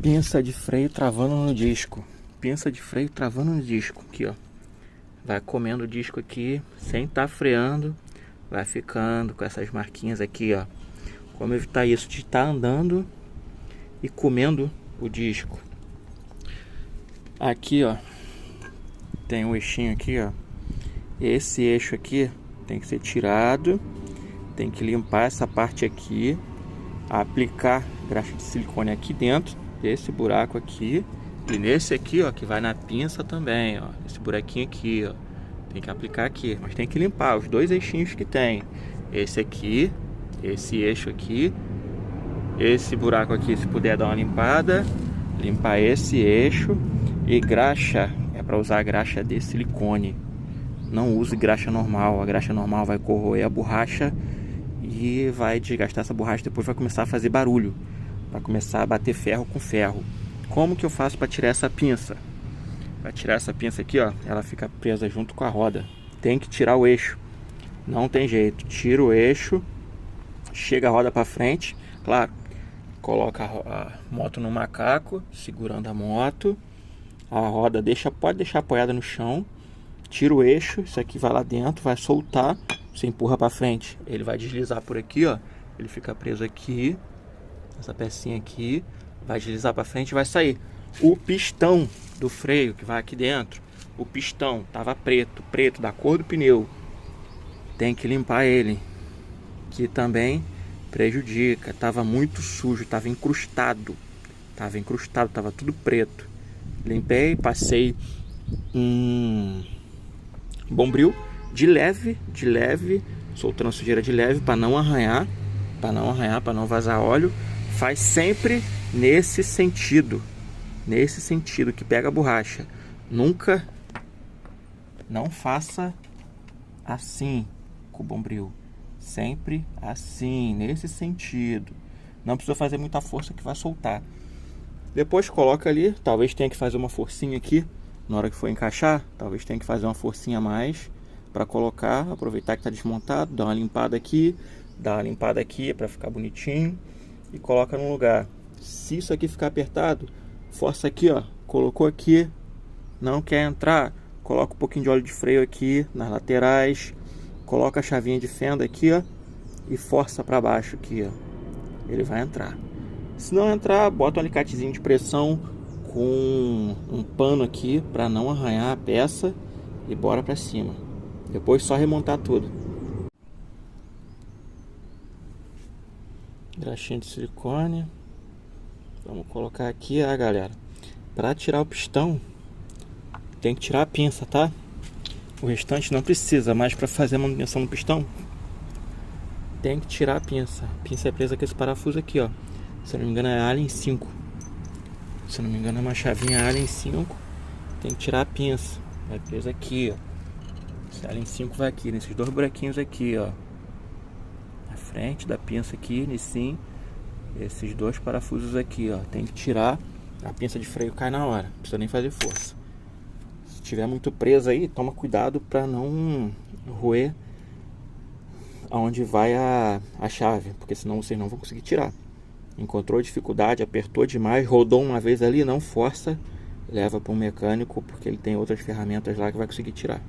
Pinça de freio travando no disco. Pinça de freio travando no disco. Aqui, ó. Vai comendo o disco aqui, sem estar freando. Vai ficando com essas marquinhas aqui, ó. Como evitar isso? De estar andando e comendo o disco. Aqui, ó. Tem um eixinho aqui, ó. Esse eixo aqui tem que ser tirado. Tem que limpar essa parte aqui. Aplicar graxa de silicone aqui dentro desse buraco aqui. E nesse aqui, ó, que vai na pinça também, ó. Esse buraquinho aqui, ó. Tem que aplicar aqui. Mas tem que limpar os dois eixinhos que tem. Esse aqui, esse eixo aqui. Esse buraco aqui, se puder dar uma limpada. Limpar esse eixo. E graxa, é para usar a graxa de silicone. Não use graxa normal. A graxa normal vai corroer a borracha e vai desgastar essa borracha. Depois vai começar a fazer barulho. Vai começar a bater ferro com ferro. Como que eu faço para tirar essa pinça? Para tirar essa pinça aqui, ó, ela fica presa junto com a roda. Tem que tirar o eixo. Não tem jeito. Tira o eixo. Chega a roda para frente. Claro, coloca a moto no macaco, segurando a moto. A roda pode deixar apoiada no chão. Tira o eixo. Isso aqui vai lá dentro, vai soltar. Você empurra para frente. Ele vai deslizar por aqui, ó. Ele fica preso aqui. Essa pecinha aqui. Vai deslizar para frente e vai sair. O pistão do freio que vai aqui dentro. O pistão tava preto, da cor do pneu. Tem que limpar ele. Que também prejudica. Tava muito sujo, tava encrustado. Tava tudo preto. Limpei, passei um bombril de leve, soltando a sujeira de leve para não arranhar, para não vazar óleo. Faz sempre nesse sentido que pega a borracha. Nunca, não faça assim com o bombril. Sempre assim, nesse sentido. Não precisa fazer muita força que vai soltar. Depois coloca ali, talvez tenha que fazer uma forcinha aqui na hora que for encaixar. Talvez tenha que fazer uma forcinha a mais para colocar, aproveitar que está desmontado, dá uma limpada aqui para ficar bonitinho e coloca no lugar. Se isso aqui ficar apertado, força aqui, ó, colocou aqui, não quer entrar, coloca um pouquinho de óleo de freio aqui nas laterais, coloca a chavinha de fenda aqui, ó, e força para baixo aqui, ó. Ele vai entrar. Se não entrar, bota um alicatezinho de pressão com um pano aqui para não arranhar a peça e bora para cima. Depois só remontar tudo. Graxinha de silicone. Vamos colocar aqui, galera. Para tirar o pistão, tem que tirar a pinça, tá? O restante não precisa, mas para fazer a manutenção do pistão, tem que tirar a pinça. A pinça é presa com esse parafuso aqui, ó. Se eu não me engano é Allen 5. Se eu não me engano é uma chavinha Allen 5. Tem que tirar a pinça. Vai presa aqui, ó. Esse Allen 5 vai aqui, nesses dois buraquinhos aqui, ó. Na frente da pinça aqui, nesse, esses dois parafusos aqui, ó. Tem que tirar. A pinça de freio cai na hora. Não precisa nem fazer força. Se tiver muito preso aí, toma cuidado para não roer aonde vai a chave, porque senão vocês não vão conseguir tirar. Encontrou dificuldade, apertou demais, rodou uma vez ali, não força, leva para um mecânico, porque ele tem outras ferramentas lá que vai conseguir tirar.